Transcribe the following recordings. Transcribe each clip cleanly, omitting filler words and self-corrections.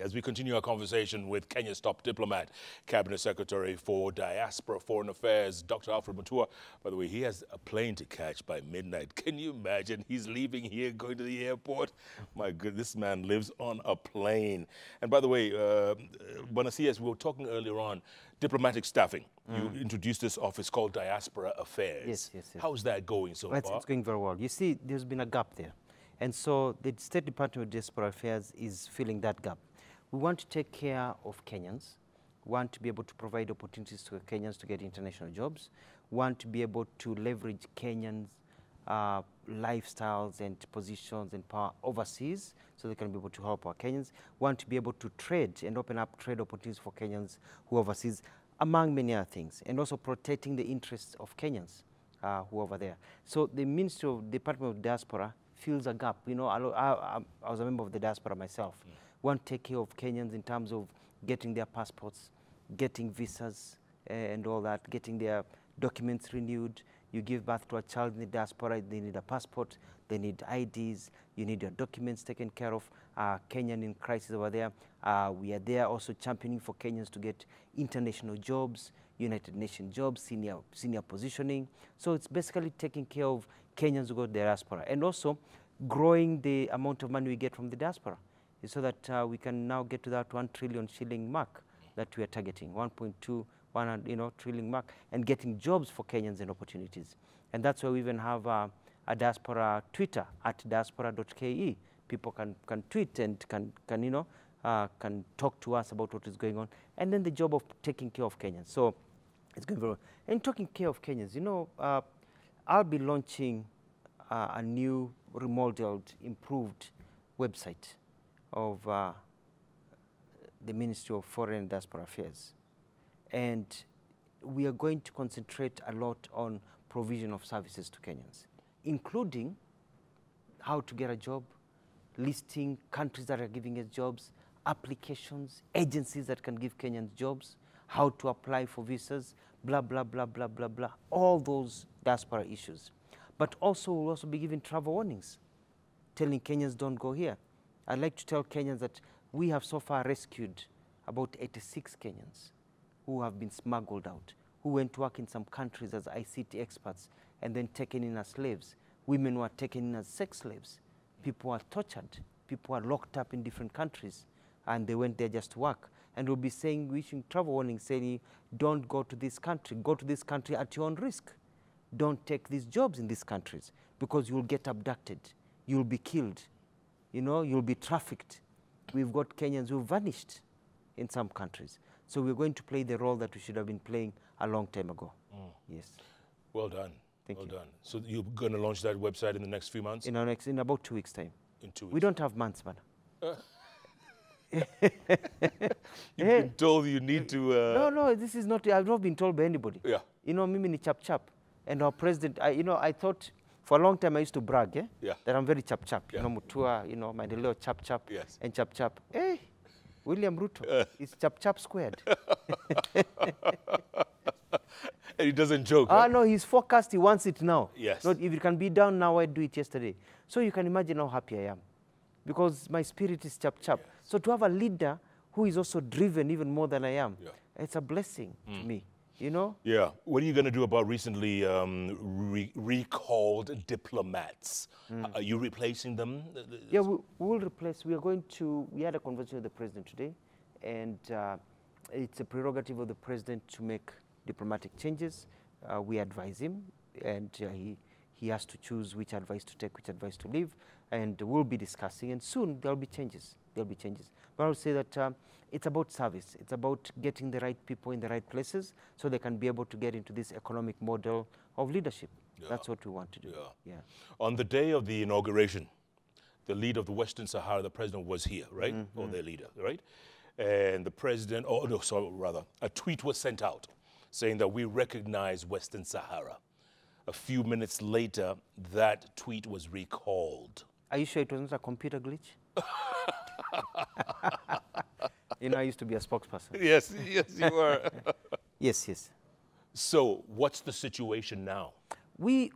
as we continue our conversation with Kenya's top diplomat, Cabinet Secretary for Diaspora Foreign Affairs, Dr. Alfred Mutua. By the way, he has a plane to catch by midnight. Can you imagine? He's leaving here, going to the airport. My goodness, this man lives on a plane. And by the way, Bonasias, we were talking earlier on, diplomatic staffing. You introduced this office called Diaspora Affairs. Yes. How's that going so far? It's going very well. You see, there's been a gap there. And so the State Department of Diaspora Affairs is filling that gap. We want to take care of Kenyans. We want to be able to provide opportunities to Kenyans to get international jobs. We want to be able to leverage Kenyans' lifestyles and positions and power overseas so they can be able to help our Kenyans. We want to be able to trade and open up trade opportunities for Kenyans who are overseas, among many other things, and also protecting the interests of Kenyans who are over there. So the Ministry of Department of Diaspora fills a gap. You know, I was a member of the diaspora myself. Want to take care of Kenyans in terms of getting their passports, getting visas and all that, getting their documents renewed. You give birth to a child in the diaspora, they need a passport, they need IDs, you need your documents taken care of. Kenyan in crisis over there. We are there also championing for Kenyans to get international jobs, United Nations jobs, senior positioning. So it's basically taking care of Kenyans who go to the diaspora and also growing the amount of money we get from the diaspora so that we can now get to that 1 trillion shilling mark that we are targeting, 1.2 trillion mark, and getting jobs for Kenyans and opportunities. And that's why we even have a diaspora Twitter at diaspora.ke. People can tweet and can talk to us about what is going on. And then the job of taking care of Kenyans. So it's going very well. And taking care of Kenyans, you know, I'll be launching a new remodeled, improved website of the Ministry of Foreign and Diaspora Affairs. And we are going to concentrate a lot on provision of services to Kenyans, including how to get a job, listing countries that are giving us jobs, applications, agencies that can give Kenyans jobs, how to apply for visas, blah, blah, blah, blah, blah, blah, all those diaspora issues. But also, we'll also be giving travel warnings, telling Kenyans don't go here. I'd like to tell Kenyans that we have so far rescued about 86 Kenyans who have been smuggled out, who went to work in some countries as ICT experts and then taken in as slaves. Women were taken in as sex slaves. People were tortured. People were locked up in different countries and they went there just to work. And we'll be saying, issuing travel warnings, saying, don't go to this country. Go to this country at your own risk. Don't take these jobs in these countries because you'll get abducted. You'll be killed. You know, you'll be trafficked. We've got Kenyans who vanished in some countries. So we're going to play the role that we should have been playing a long time ago. Yes. Well done. Thank you. Well done. So you're going to launch that website in the next few months? In about 2 weeks' time. In 2 weeks. We don't have months, man. You've been told you need to... No, this is not... I've not been told by anybody. Yeah. You know, mimi ni chap-chap. And our president, I thought... For a long time, I used to brag, that I'm very chap-chap. Yeah. You know, Mutua, you know, my little chap-chap and chap-chap. Hey, William Ruto, it's chap-chap squared. And he doesn't joke. No, he's forecast, he wants it now. Yes. Not if it can be done now, I'd do it yesterday. So you can imagine how happy I am. Because my spirit is chap-chap. Yes. So to have a leader who is also driven even more than I am, it's a blessing to me. You know? Yeah. What are you going to do about recently recalled diplomats? Are you replacing them? Yeah, we will replace. We had a conversation with the president today, and it's a prerogative of the president to make diplomatic changes. We advise him, and he has to choose which advice to take, which advice to leave, and we'll be discussing, and soon there'll be changes. There'll be changes. But I would say that it's about service. It's about getting the right people in the right places so they can be able to get into this economic model of leadership. Yeah. That's what we want to do. Yeah. On the day of the inauguration, the leader of the Western Sahara, the president was here, right? Or their leader, right? And the president, a tweet was sent out saying that we recognize Western Sahara. A few minutes later, that tweet was recalled. Are you sure it wasn't a computer glitch? You know, I used to be a spokesperson. Yes, you were. Yes. So, what's the situation now? We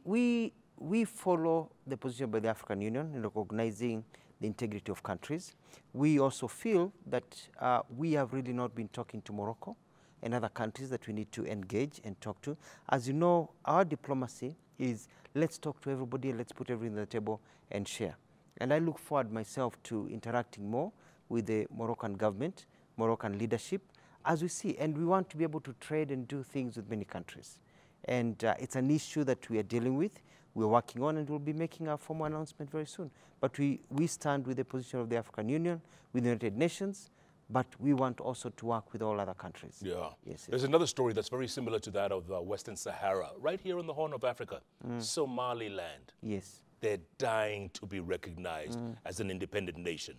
follow the position by the African Union in recognizing the integrity of countries. We also feel that we have really not been talking to Morocco and other countries that we need to engage and talk to. As you know, our diplomacy is let's talk to everybody, let's put everything on the table and share. And I look forward myself to interacting more with the Moroccan government, Moroccan leadership, as we see. And we want to be able to trade and do things with many countries. And it's an issue that we are dealing with, we're working on, and we'll be making a formal announcement very soon. But we stand with the position of the African Union, with the United Nations, but we want also to work with all other countries. Yeah. Yes, There's another story that's very similar to that of Western Sahara, right here on the Horn of Africa, Somaliland. Yes. They're dying to be recognized as an independent nation.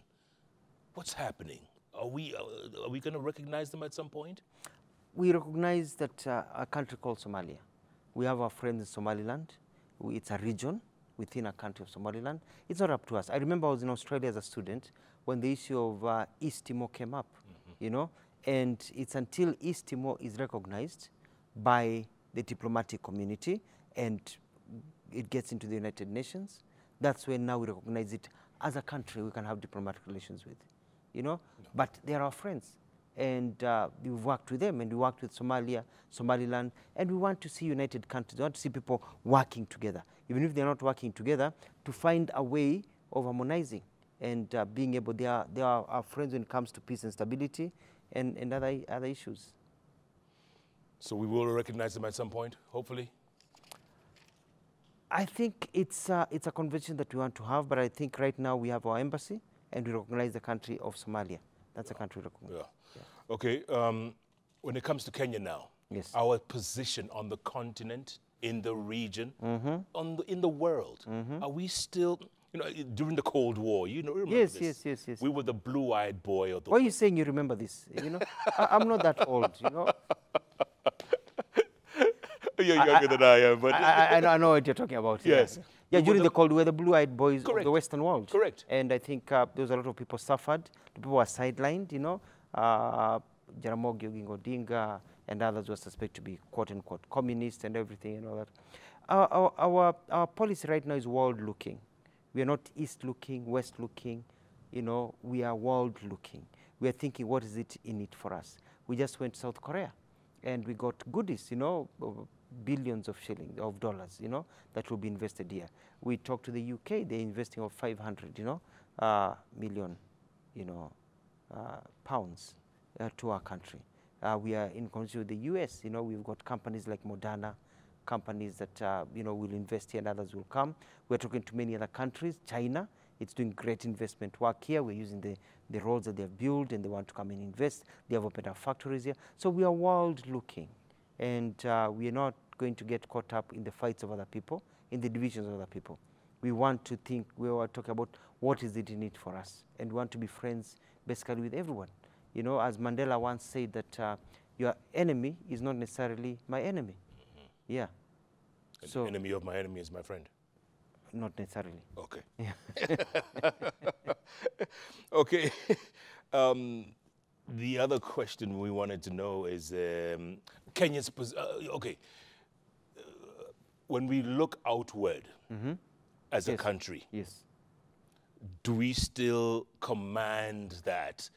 What's happening? Are we going to recognize them at some point? We recognize that a country called Somalia. We have our friends in Somaliland. It's a region within a country of Somaliland. It's not up to us. I remember I was in Australia as a student when the issue of East Timor came up, you know, and it's until East Timor is recognized by the diplomatic community and it gets into the United Nations, that's when now we recognize it as a country we can have diplomatic relations with, you know. No. But they're our friends, and we've worked with them, and we worked with Somalia, Somaliland, and we want to see united countries. We want to see people working together, even if they're not working together, to find a way of harmonizing and being able, they are our friends when it comes to peace and stability and other issues. So we will recognize them at some point, hopefully? I think it's a conversation that we want to have, but I think right now we have our embassy and we recognize the country of Somalia. That's a country we recognize. Yeah. Yeah. Okay, when it comes to Kenya now, yes, our position on the continent, in the region, in the world, are we still, you know, during the Cold War, you know, remember yes, this? Yes. We were the blue-eyed boy of the Why are you saying you remember this? You know, I'm not that old, you know. You're younger than I am, but I know what you're talking about. Yes. Yeah, during the Cold War, the blue-eyed boys Correct. of the Western world. Correct. And I think there was a lot of people suffered. People were sidelined, you know. Jaramogi Oginga Odinga and others were suspected to be quote-unquote communist and everything and all that. Our policy right now is world-looking. We are not east-looking, west-looking. You know, we are world-looking. We are thinking, what is it in it for us? We just went to South Korea, and we got goodies, you know, billions of shillings, of dollars, you know, that will be invested here. We talked to the UK, they're investing of 500, you know, million, you know, pounds to our country. We are in contact with the US, you know, we've got companies like Moderna, companies that, you know, will invest here and others will come. We're talking to many other countries. China, it's doing great investment work here. We're using the roads that they've built and they want to come and invest. They have opened up factories here. So we are world looking, and we are not going to get caught up in the fights of other people, in the divisions of other people. We want to think, we are talking about what is it in it for us, and we want to be friends basically with everyone. You know, as Mandela once said that your enemy is not necessarily my enemy. Yeah. And so the enemy of my enemy is my friend. Not necessarily. Okay. Yeah. Okay. The other question we wanted to know is Kenya's okay. When we look outward as a country, yes, do we still command that?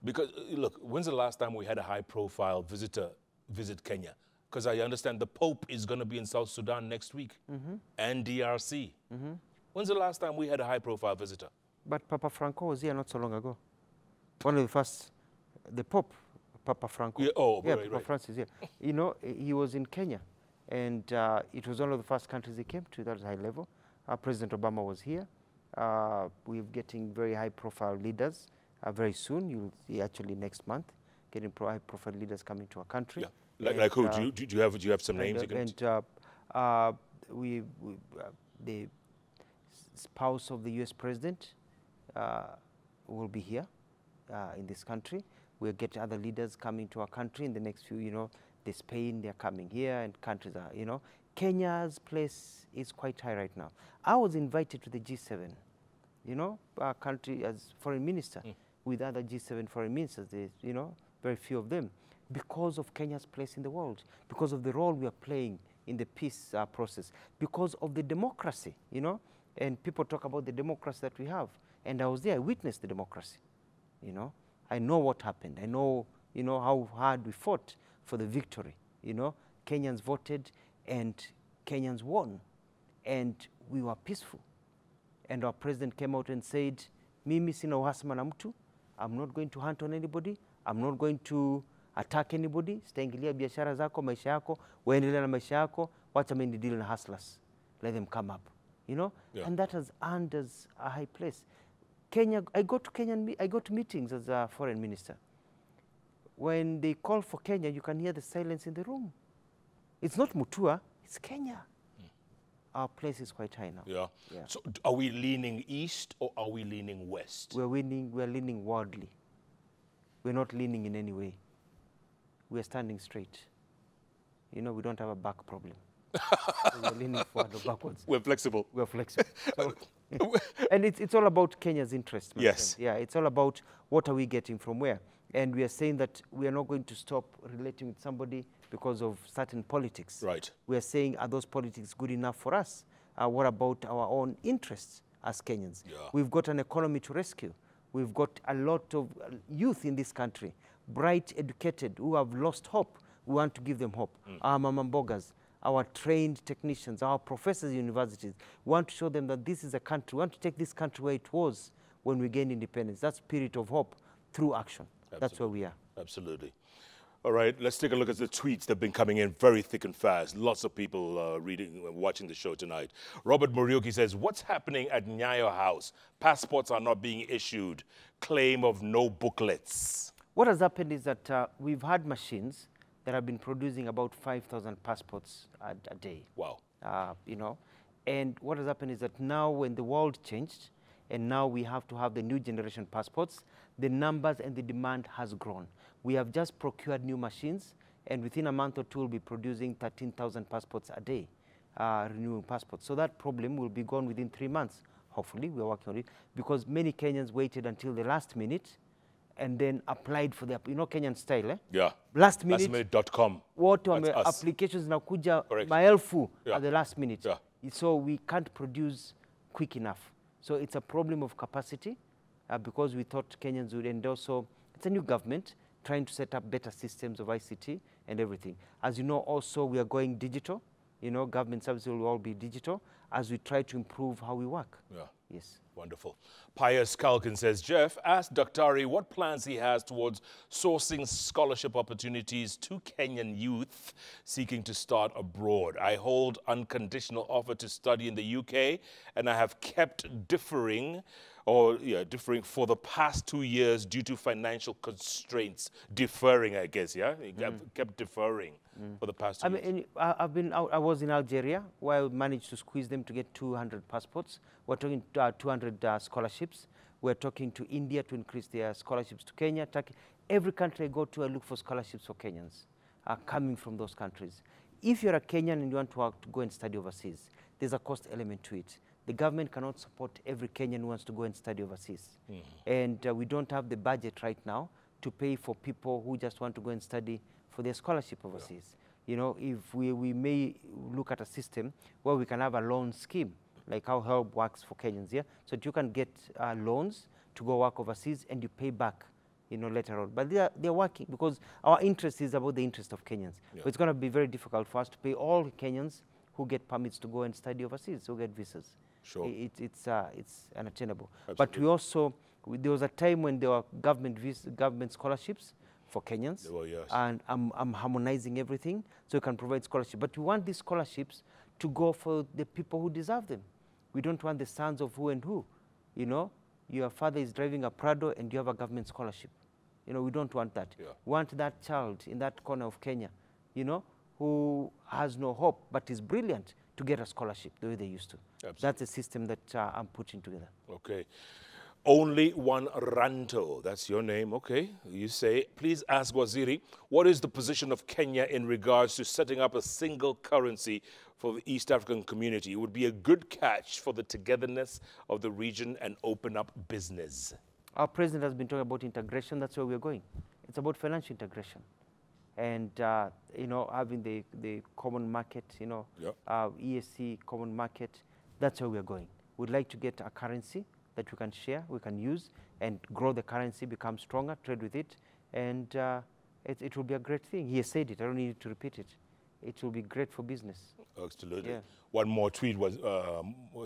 Because look, when's the last time we had a high-profile visitor visit Kenya? Because I understand the Pope is going to be in South Sudan next week and DRC. When's the last time we had a high-profile visitor? But Papa Franco was here not so long ago. One of the first, the Pope, Papa Franco. Yeah, oh, yeah, right, Papa right. Francis, yeah. You know, he was in Kenya, and it was one of the first countries he came to that was high level. President Obama was here. We're getting very high-profile leaders very soon. You'll see actually next month, getting high-profile leaders coming to our country. Yeah. Like who? Do you have some names? The spouse of the U.S. president will be here in this country. We'll get other leaders coming to our country in the next few, you know, the Spain, they're coming here, and countries are, you know. Kenya's place is quite high right now. I was invited to the G7, you know, our country as foreign minister with other G7 foreign ministers, you know, very few of them, because of Kenya's place in the world, because of the role we are playing in the peace process, because of the democracy, you know, and people talk about the democracy that we have. And I was there, I witnessed the democracy, you know. I know what happened. I know, you know, how hard we fought for the victory, you know. Kenyans voted and Kenyans won. And we were peaceful. And our president came out and said, mimi sina uhasama na mtu, I'm not going to hunt on anybody, I'm not going to attack anybody, sitaingilia biashara zako, maisha yako, waendelea na maisha yako, wacha mimi deal na hustlers. Let them come up, you know? Yeah. And that has earned us a high place. Kenya, I go to meetings as a foreign minister. When they call for Kenya, you can hear the silence in the room. It's not Mutua, it's Kenya. Our place is quite high now. Yeah. Yeah. So are we leaning east or are we leaning west? We're leaning worldly. We're not leaning in any way. We're standing straight. You know, we don't have a back problem. So we're leaning forward or backwards. We're flexible. We're flexible. So and it's all about Kenya's interest. Yes. Friend. Yeah, it's all about what are we getting from where. And we are saying that we are not going to stop relating with somebody because of certain politics. Right. We are saying, are those politics good enough for us? What about our own interests as Kenyans? Yeah. We've got an economy to rescue. We've got a lot of youth in this country, bright, educated, who have lost hope. We want to give them hope. Our mamambogas, our trained technicians, our professors in universities. We want to show them that this is a country. We want to take this country where it was when we gained independence. That spirit of hope through action. Absolutely. That's where we are. Absolutely. All right, let's take a look at the tweets that have been coming in very thick and fast. Lots of people watching the show tonight. Robert Muriuki says, what's happening at Nyayo House? Passports are not being issued. Claim of no booklets. What has happened is that we've had machines that have been producing about 5,000 passports a day. Wow. You know, and what has happened is that now when the world changed, and now we have to have the new generation passports, the numbers and the demand has grown. We have just procured new machines, and within a month or two, we'll be producing 13,000 passports a day, renewing passports. So that problem will be gone within 3 months. Hopefully, we're working on it, because many Kenyans waited until the last minute and then applied for the, you know, Kenyan style, eh? Yeah. Last minute. Lastminute.com. What applications nakuja maelfu at the last minute. Yeah. So we can't produce quick enough. So it's a problem of capacity because we thought Kenyans would, and also it's a new government trying to set up better systems of ICT and everything. As you know, also we are going digital. You know, government services will all be digital as we try to improve how we work. Yeah. Yes. Wonderful. Pius Kalkin says, Jeff, ask Daktari what plans he has towards sourcing scholarship opportunities to Kenyan youth seeking to start abroad. I hold unconditional offer to study in the UK, and I have kept differing for the past 2 years due to financial constraints. Deferring, I guess, yeah? Kept deferring for the past 2 years. I was in Algeria, where I managed to squeeze them to get 200 passports. We're talking 200 scholarships. We're talking to India to increase their scholarships to Kenya, Turkey. Every country I go to, I look for scholarships for Kenyans coming from those countries. If you're a Kenyan and you want to go and study overseas, there's a cost element to it. The government cannot support every Kenyan who wants to go and study overseas. And we don't have the budget right now to pay for people who just want to go and study for their scholarship overseas. Yeah. You know, if we may look at a system where we can have a loan scheme, like how HELP works for Kenyans, yeah? So that you can get loans to go work overseas and you pay back, you know, later on. But they're working because our interest is about the interest of Kenyans. Yeah. But it's going to be very difficult for us to pay all Kenyans who get permits to go and study overseas, who get visas. Sure. It's unattainable. Absolutely. But we also, there was a time when there were government scholarships for Kenyans. There were, yes. And I'm harmonizing everything so we can provide scholarship. But we want these scholarships to go for the people who deserve them. We don't want the sons of who and who. You know, your father is driving a Prado and you have a government scholarship. You know, we don't want that. Yeah. We want that child in that corner of Kenya, you know, who has no hope but is brilliant to get a scholarship the way they used to. Absolutely. That's a system that I'm putting together. Okay. Only One Ranto, that's your name, okay. You say, please ask Waziri, what is the position of Kenya in regards to setting up a single currency for the East African community? It would be a good catch for the togetherness of the region and open up business. Our president has been talking about integration. That's where we're going. It's about financial integration. And, you know, having the common market, you know, yep. ESC common market, that's where we're going. We'd like to get a currency that we can share, we can use, and grow the currency, become stronger, trade with it, and it will be a great thing. He has said it. I don't need to repeat it. It will be great for business. Absolutely. Yeah. One more tweet was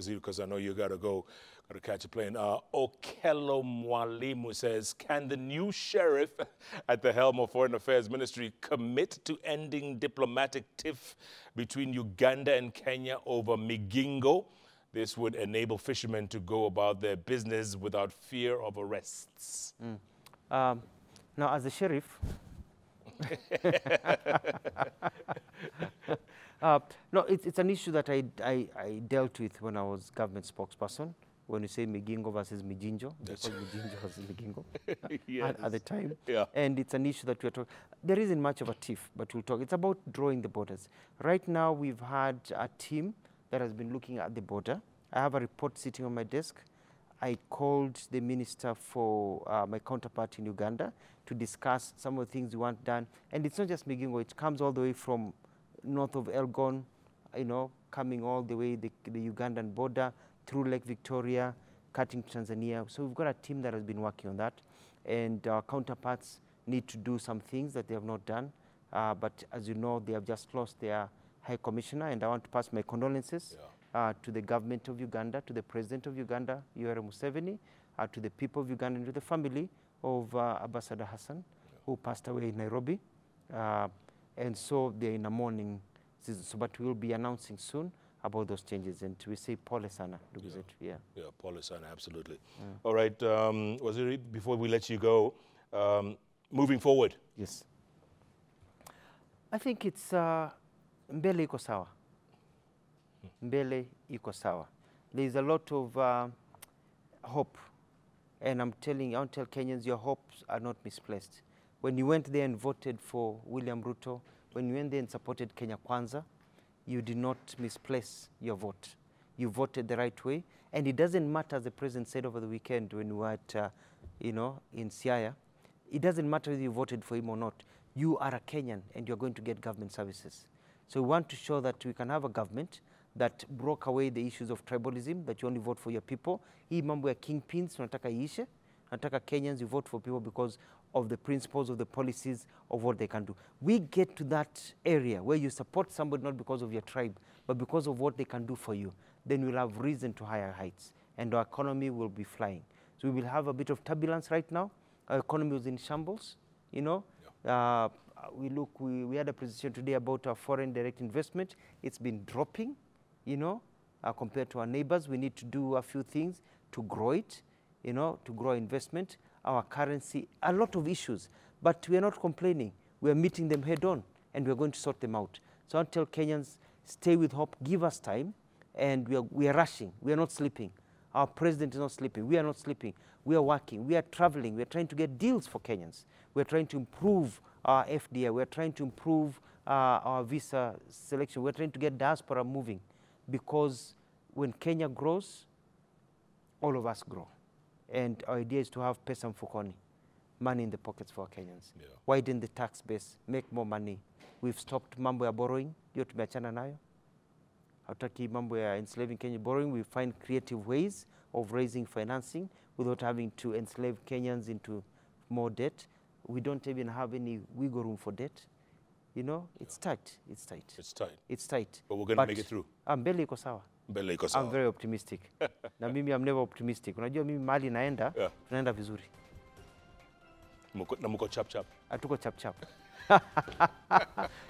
it, because I know you got to go, got to catch a plane. Okello Mwalimu says, can the new sheriff at the helm of Foreign Affairs Ministry commit to ending diplomatic tiff between Uganda and Kenya over Migingo? This would enable fishermen to go about their business without fear of arrests. Now, as a sheriff, no, it's an issue that I dealt with when I was government spokesperson. When you say Migingo versus Mijinjo, because Mijinjo versus Migingo Yes. at the time. Yeah. And it's an issue that we're talking. There isn't much of a tiff, but we'll talk. It's about drawing the borders. Right now, we've had a team that has been looking at the border. I have a report sitting on my desk. I called the minister for my counterpart in Uganda to discuss some of the things we want done. And it's not just Migingo, it comes all the way from north of Elgon, you know, coming all the way the Ugandan border, through Lake Victoria, cutting to Tanzania. So we've got a team that has been working on that. And our counterparts need to do some things that they have not done. But as you know, they have just lost their High Commissioner, and I want to pass my condolences to the government of Uganda, to the President of Uganda, Yoweri Museveni, to the people of Uganda, and to the family of Ambassador Hassan, who passed away in Nairobi. And so they're in a mourning season. So, but we'll be announcing soon about those changes, and we say pole sana, yeah. Yeah, pole sana, absolutely. All right, Waziri, before we let you go, moving forward. Yes. I think it's mbele iko sawa. Mbele iko sawa. There is a lot of hope, and I want to tell Kenyans, your hopes are not misplaced. When you went there and voted for William Ruto, when you went there and supported Kenya Kwanza, you did not misplace your vote. You voted the right way. And it doesn't matter, as the president said over the weekend when we were at, in Siaya, it doesn't matter whether you voted for him or not. You are a Kenyan and you're going to get government services. So we want to show that we can have a government that broke away the issues of tribalism, that you only vote for your people. Hii mambo ya kingpins, tunataka iishe. Nataka Kenyans, you vote for people because of the principles, of the policies, of what they can do. We get to that area where you support somebody not because of your tribe, but because of what they can do for you. Then we'll have reason to higher heights, and our economy will be flying. So we will have a bit of turbulence right now. Our economy was in shambles, you know. Yeah. We had a presentation today about our foreign direct investment. It's been dropping, you know, compared to our neighbors. We need to do a few things to grow it, you know, to grow investment, our currency, a lot of issues. But we are not complaining. We are meeting them head on, and we are going to sort them out. So I tell Kenyans, stay with hope, give us time, and we are rushing. We are not sleeping. Our president is not sleeping. We are not sleeping. We are working. We are traveling. We are trying to get deals for Kenyans. We are trying to improve our FDI. We are trying to improve our visa selection. We are trying to get diaspora moving, because when Kenya grows, all of us grow. And our idea is to have pesa mfukoni, money in the pockets for our Kenyans. Yeah. Widen the tax base, make more money. We've stopped mambo ya borrowing. Hiyo tumeachana nayo. Hatutaki mambo ya enslaving Kenya borrowing. We find creative ways of raising financing without having to enslave Kenyans into more debt. We don't even have any wiggle room for debt. You know, it's tight. It's tight. It's tight. It's tight. But we're going to make it through. Mbele iko sawa. Mbele iko sawa. I'm very optimistic. Na mimi I'm never optimistic. Unajua mimi mahali naenda, tunaenda vizuri. Na muko chap chap. Atuko chap chap.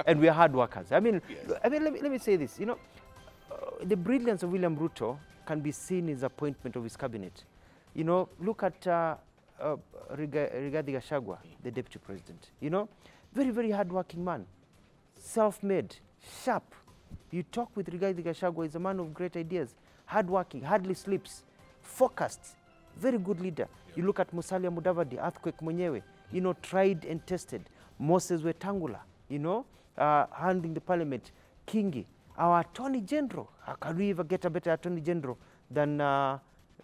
And we are hard workers. I mean, yes. Let me say this. You know, the brilliance of William Ruto can be seen in his appointment of his cabinet. You know, look at Rigathi Gachagua, the deputy president. You know, very, very hard-working man, self-made, sharp. You talk with Rigathi Gachagua, he's a man of great ideas, hard-working, hardly sleeps, focused, very good leader. Yeah. You look at Musalia Mudavadi, earthquake mwenyewe, you know, tried and tested. Moses Wetangula, you know, handling the parliament. Kingi, our attorney general. How can we ever get a better attorney general than,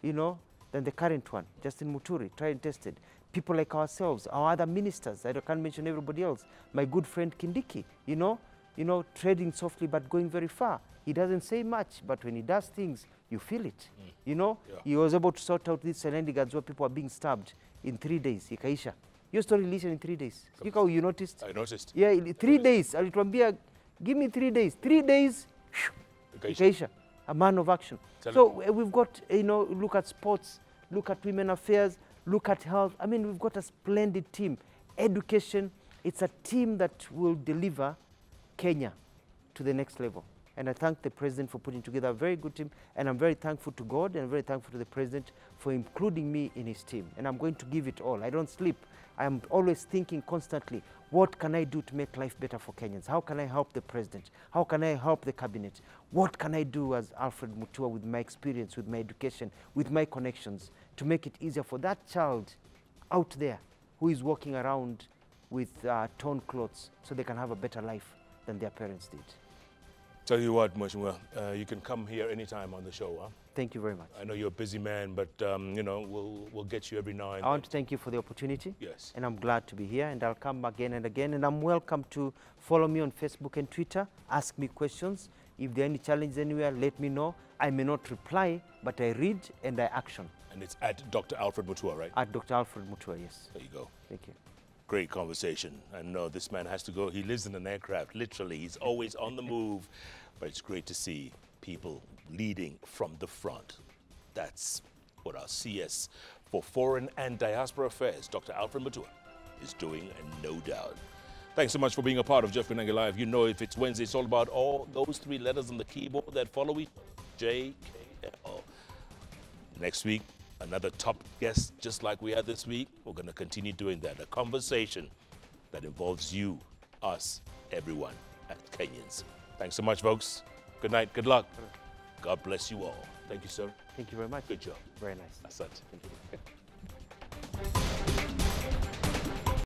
you know, than the current one, Justin Muturi, tried and tested. People like ourselves, our other ministers, I can't mention everybody else. My good friend Kindiki, you know, you know, treading softly but going very far. He doesn't say much, but when he does things, you feel it. You know, he was able to sort out these shenanigans where people are being stabbed in 3 days. Ikaisha. Your story released in 3 days. You noticed? I noticed. Yeah, 3 days. Alituambia, give me 3 days. 3 days, Ikaisha. A man of action. So we've got, you know, look at sports, look at women affairs, look at health. I mean, we've got a splendid team. Education, it's a team that will deliver Kenya to the next level. And I thank the president for putting together a very good team. And I'm very thankful to God and very thankful to the president for including me in his team. And I'm going to give it all. I don't sleep. I'm always thinking constantly, what can I do to make life better for Kenyans? How can I help the president? How can I help the cabinet? What can I do as Alfred Mutua with my experience, with my education, with my connections to make it easier for that child out there who is walking around with torn clothes so they can have a better life than their parents did. Tell you what, Mheshimiwa, you can come here anytime on the show, huh? Thank you very much. I know you're a busy man, but, you know, we'll get you every now and then. I want to thank you for the opportunity. Yes. And I'm glad to be here, and I'll come again and again. And I'm welcome to follow me on Facebook and Twitter, ask me questions. If there are any challenges anywhere, let me know. I may not reply, but I read and I action. And it's at Dr. Alfred Mutua, right? At Dr. Alfred Mutua, yes. There you go. Thank you. Great conversation. I know this man has to go. He lives in an aircraft, literally. He's always on the move. But it's great to see people leading from the front. That's what our CS for Foreign and Diaspora Affairs, Dr. Alfred Mutua, is doing, and no doubt. Thanks so much for being a part of Jeff Koinange Live. You know, if it's Wednesday, it's all about all those 3 letters on the keyboard that follow each other. JKL. Next week, another top guest just like we had this week. We're going to continue doing that. A conversation that involves you, us, everyone as Kenyans. Thanks so much, folks. Good night. Good luck. God bless you all. Thank you, sir. Thank you very much. Good job. Very nice. Asante. Thank you.